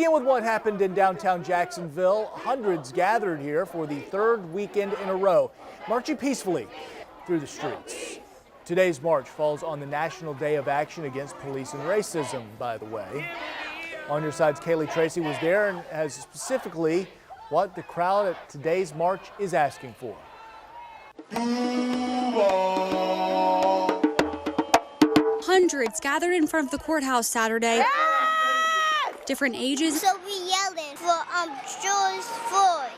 Begin with what happened in downtown Jacksonville. Hundreds gathered here for the third weekend in a row, marching peacefully through the streets. Today's march falls on the National Day of Action Against Police and Racism, by the way. On Your Side's Kaylee Tracy was there and has specifically what the crowd at today's march is asking for. Hundreds gathered in front of the courthouse Saturday. Different ages. So we yelling for George Floyd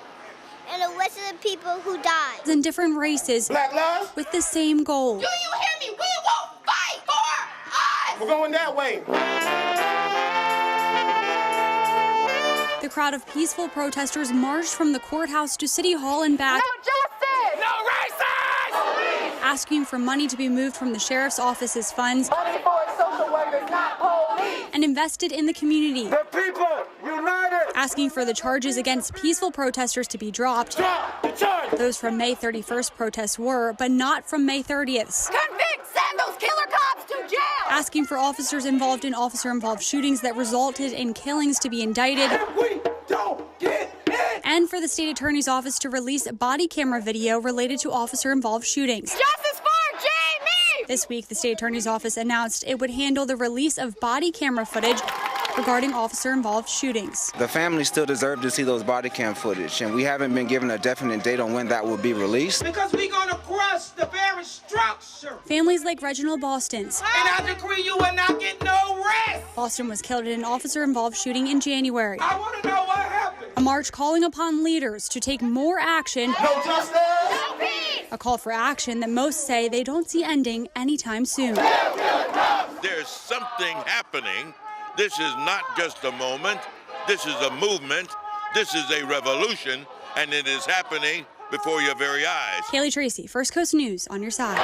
and the rest of the people who died. And different races. Black lives. With the same goal. Do you hear me? We will fight for us. We're going that way. The crowd of peaceful protesters marched from the courthouse to City Hall and back. No justice! No racism! Asking for money to be moved from the sheriff's office's funds. Money for social workers, not police. And invested in the community. The people united. Asking for the charges against peaceful protesters to be dropped. Drop the charges. Those from May 31st protests were, but not from May 30th. Convict! Send those killer cops to jail! Asking for officers involved in officer-involved shootings that resulted in killings to be indicted. We don't get it! And for the state attorney's office to release body camera video related to officer-involved shootings. Justice for Jamie! This week, the state attorney's office announced it would handle the release of body camera footage regarding officer-involved shootings. The family still deserve to see those body cam footage, and we haven't been given a definite date on when that will be released. Because we're going to crush the very structure. Families like Reginald Boston's. And I decree you will not get no rest. Boston was killed in an officer-involved shooting in January. I want to know what happened. A march calling upon leaders to take more action. No justice. No peace. A call for action that most say they don't see ending anytime soon. There's something happening. This is not just a moment. This is a movement. This is a revolution, and it is happening before your very eyes. Kaylee Tracy, First Coast News, on your side.